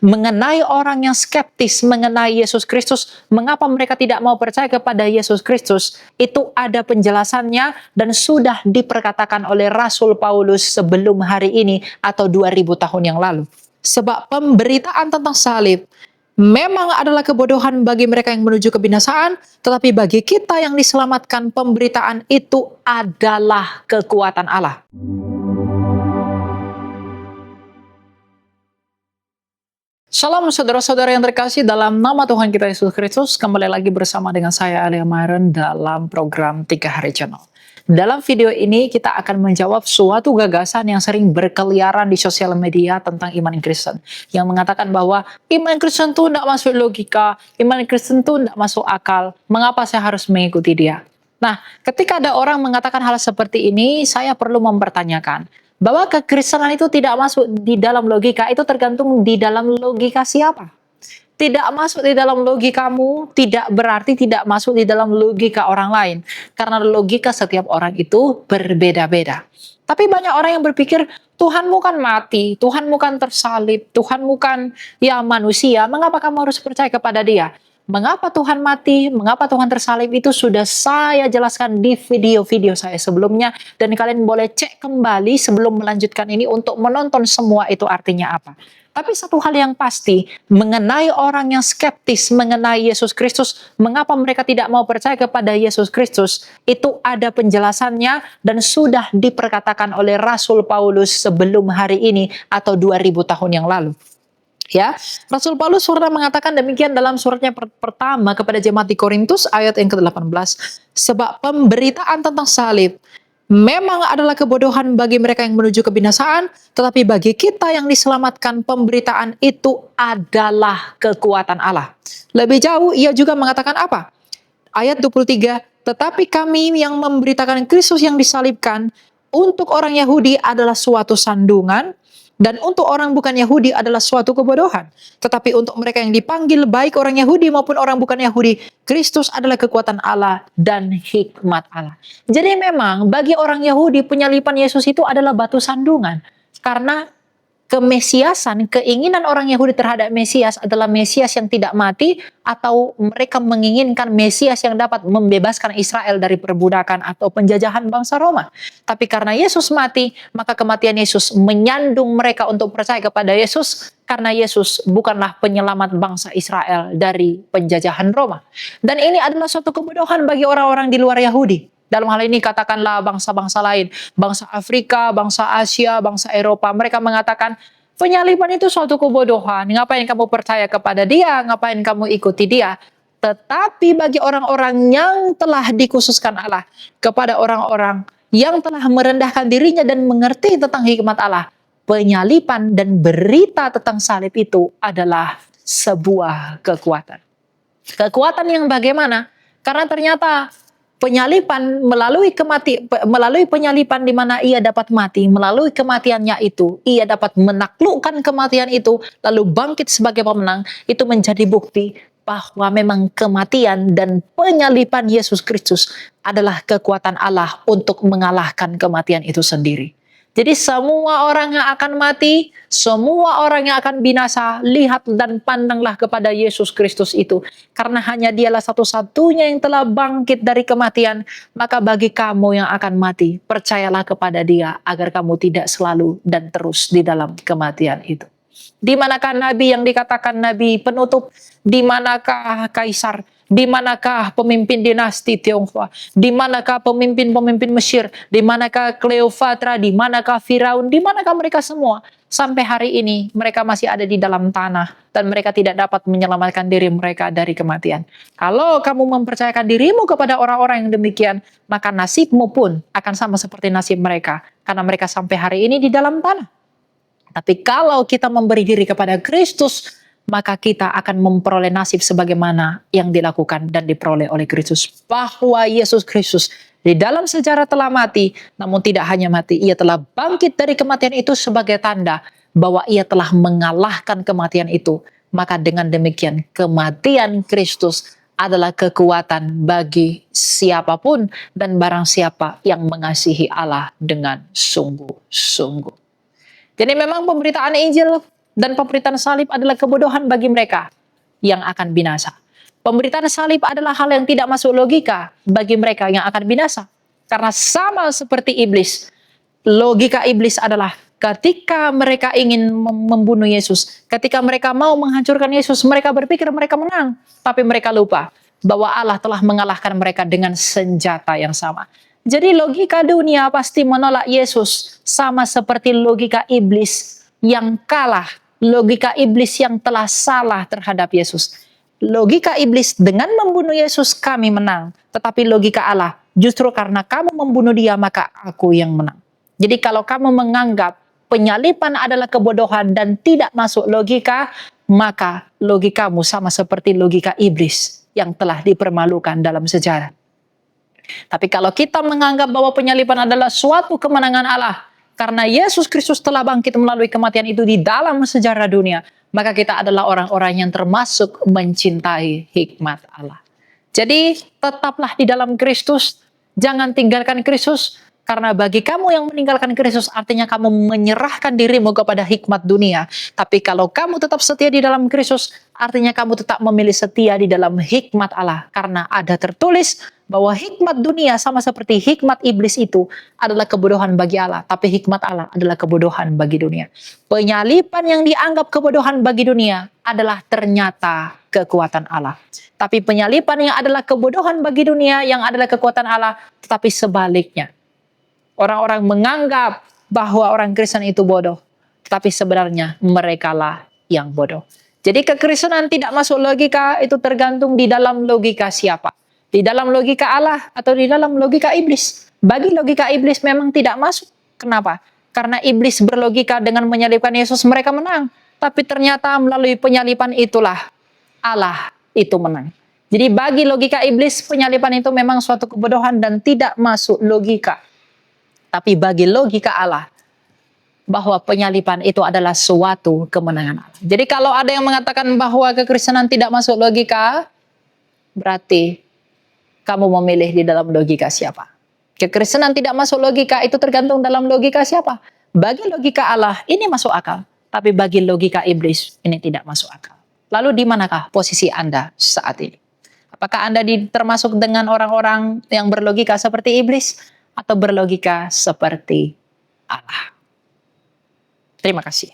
mengenai orang yang skeptis mengenai Yesus Kristus, mengapa mereka tidak mau percaya kepada Yesus Kristus, itu ada penjelasannya dan sudah diperkatakan oleh Rasul Paulus sebelum hari ini atau 2000 tahun yang lalu. Sebab pemberitaan tentang salib memang adalah kebodohan bagi mereka yang menuju kebinasaan, tetapi bagi kita yang diselamatkan, pemberitaan itu adalah kekuatan Allah. Shalom saudara-saudara yang terkasih dalam nama Tuhan kita Yesus Kristus. Kembali lagi bersama dengan saya Alia Myron dalam program 3 Hari Channel. Dalam video ini kita akan menjawab suatu gagasan yang sering berkeliaran di sosial media tentang iman Kristen. Yang mengatakan bahwa iman Kristen itu tidak masuk logika, iman Kristen itu tidak masuk akal. Mengapa saya harus mengikuti dia? Nah, ketika ada orang mengatakan hal seperti ini, saya perlu mempertanyakan bahwa kekristenan itu tidak masuk di dalam logika, itu tergantung di dalam logika siapa. Tidak masuk di dalam logikamu, tidak berarti tidak masuk di dalam logika orang lain. Karena logika setiap orang itu berbeda-beda. Tapi banyak orang yang berpikir, Tuhanmu kan mati, Tuhanmu kan tersalib, Tuhanmu kan ya manusia, mengapa kamu harus percaya kepada dia? Mengapa Tuhan mati, mengapa Tuhan tersalib itu sudah saya jelaskan di video-video saya sebelumnya. Dan kalian boleh cek kembali sebelum melanjutkan ini untuk menonton semua itu artinya apa. Tapi satu hal yang pasti, mengenai orang yang skeptis mengenai Yesus Kristus, mengapa mereka tidak mau percaya kepada Yesus Kristus, itu ada penjelasannya dan sudah diperkatakan oleh Rasul Paulus sebelum hari ini atau 2000 tahun yang lalu. Ya, Rasul Paulus pernah mengatakan demikian dalam suratnya pertama kepada jemaat di Korintus ayat yang ke-18. Sebab pemberitaan tentang salib memang adalah kebodohan bagi mereka yang menuju kebinasaan, tetapi bagi kita yang diselamatkan, pemberitaan itu adalah kekuatan Allah. Lebih jauh, ia juga mengatakan apa? Ayat 23, tetapi kami yang memberitakan Kristus yang disalibkan, untuk orang Yahudi adalah suatu sandungan, dan untuk orang bukan Yahudi adalah suatu kebodohan. Tetapi untuk mereka yang dipanggil, baik orang Yahudi maupun orang bukan Yahudi, Kristus adalah kekuatan Allah dan hikmat Allah. Jadi memang bagi orang Yahudi, penyaliban Yesus itu adalah batu sandungan. Karena kemesiasan, keinginan orang Yahudi terhadap Mesias adalah Mesias yang tidak mati, atau mereka menginginkan Mesias yang dapat membebaskan Israel dari perbudakan atau penjajahan bangsa Roma. Tapi karena Yesus mati, maka kematian Yesus menyandung mereka untuk percaya kepada Yesus, karena Yesus bukanlah penyelamat bangsa Israel dari penjajahan Roma. Dan ini adalah suatu kebodohan bagi orang-orang di luar Yahudi. Dalam hal ini katakanlah bangsa-bangsa lain, bangsa Afrika, bangsa Asia, bangsa Eropa, mereka mengatakan penyaliban itu suatu kebodohan. Ngapain kamu percaya kepada dia? Ngapain kamu ikuti dia? Tetapi bagi orang-orang yang telah dikhususkan Allah, kepada orang-orang yang telah merendahkan dirinya dan mengerti tentang hikmat Allah, penyaliban dan berita tentang salib itu adalah sebuah kekuatan. Kekuatan yang bagaimana? Karena ternyata penyaliban melalui penyaliban di mana ia dapat mati, melalui kematiannya itu ia dapat menaklukkan kematian itu lalu bangkit sebagai pemenang. Itu menjadi bukti bahwa memang kematian dan penyaliban Yesus Kristus adalah kekuatan Allah untuk mengalahkan kematian itu sendiri. Jadi semua orang yang akan mati, semua orang yang akan binasa, lihat dan pandanglah kepada Yesus Kristus itu. Karena hanya dialah satu-satunya yang telah bangkit dari kematian. Maka bagi kamu yang akan mati, percayalah kepada dia agar kamu tidak selalu dan terus di dalam kematian itu. Di manakah nabi yang dikatakan nabi penutup? Di manakah kaisar? Di manakah pemimpin dinasti Tionghoa? Di manakah pemimpin-pemimpin Mesir? Di manakah Cleopatra? Di manakah Firaun? Di manakah mereka semua? Sampai hari ini mereka masih ada di dalam tanah dan mereka tidak dapat menyelamatkan diri mereka dari kematian. Kalau kamu mempercayakan dirimu kepada orang-orang yang demikian, maka nasibmu pun akan sama seperti nasib mereka, karena mereka sampai hari ini di dalam tanah. Tapi kalau kita memberi diri kepada Kristus, maka kita akan memperoleh nasib sebagaimana yang dilakukan dan diperoleh oleh Kristus. Bahwa Yesus Kristus di dalam sejarah telah mati, namun tidak hanya mati, ia telah bangkit dari kematian itu sebagai tanda bahwa ia telah mengalahkan kematian itu. Maka dengan demikian kematian Kristus adalah kekuatan bagi siapapun dan barang siapa yang mengasihi Allah dengan sungguh-sungguh. Jadi memang pemberitaan Injil Dan pemberitaan salib adalah kebodohan bagi mereka yang akan binasa. Pemberitaan salib adalah hal yang tidak masuk logika bagi mereka yang akan binasa. Karena sama seperti iblis, logika iblis adalah ketika mereka ingin membunuh Yesus, ketika mereka mau menghancurkan Yesus, mereka berpikir mereka menang. Tapi mereka lupa bahwa Allah telah mengalahkan mereka dengan senjata yang sama. Jadi logika dunia pasti menolak Yesus, sama seperti logika iblis yang kalah, logika iblis yang telah salah terhadap Yesus. Logika iblis dengan membunuh Yesus kami menang, tetapi logika Allah justru karena kamu membunuh dia maka aku yang menang. Jadi kalau kamu menganggap penyaliban adalah kebodohan dan tidak masuk logika, maka logikamu sama seperti logika iblis yang telah dipermalukan dalam sejarah. Tapi kalau kita menganggap bahwa penyaliban adalah suatu kemenangan Allah, karena Yesus Kristus telah bangkit melalui kematian itu di dalam sejarah dunia, maka kita adalah orang-orang yang termasuk mencintai hikmat Allah. Jadi tetaplah di dalam Kristus, jangan tinggalkan Kristus, karena bagi kamu yang meninggalkan Kristus artinya kamu menyerahkan dirimu kepada hikmat dunia. Tapi kalau kamu tetap setia di dalam Kristus, artinya kamu tetap memilih setia di dalam hikmat Allah. Karena ada tertulis bahwa hikmat dunia sama seperti hikmat iblis itu adalah kebodohan bagi Allah. Tapi hikmat Allah adalah kebodohan bagi dunia. Penyaliban yang dianggap kebodohan bagi dunia adalah ternyata kekuatan Allah. Tapi penyaliban yang adalah kebodohan bagi dunia yang adalah kekuatan Allah, tetapi sebaliknya. Orang-orang menganggap bahwa orang Kristen itu bodoh, tetapi sebenarnya merekalah yang bodoh. Jadi kekristenan tidak masuk logika, itu tergantung di dalam logika siapa. Di dalam logika Allah atau di dalam logika iblis. Bagi logika iblis memang tidak masuk. Kenapa? Karena iblis berlogika dengan menyalibkan Yesus mereka menang. Tapi ternyata melalui penyaliban itulah Allah itu menang. Jadi bagi logika iblis penyaliban itu memang suatu kebodohan dan tidak masuk logika. Tapi bagi logika Allah, bahwa penyaliban itu adalah suatu kemenangan Allah. Jadi kalau ada yang mengatakan bahwa kekristenan tidak masuk logika, berarti kamu memilih di dalam logika siapa. Kekristenan tidak masuk logika itu tergantung dalam logika siapa. Bagi logika Allah ini masuk akal, tapi bagi logika iblis ini tidak masuk akal. Lalu di manakah posisi Anda saat ini? Apakah Anda termasuk dengan orang-orang yang berlogika seperti iblis? Atau berlogika seperti Allah. Terima kasih.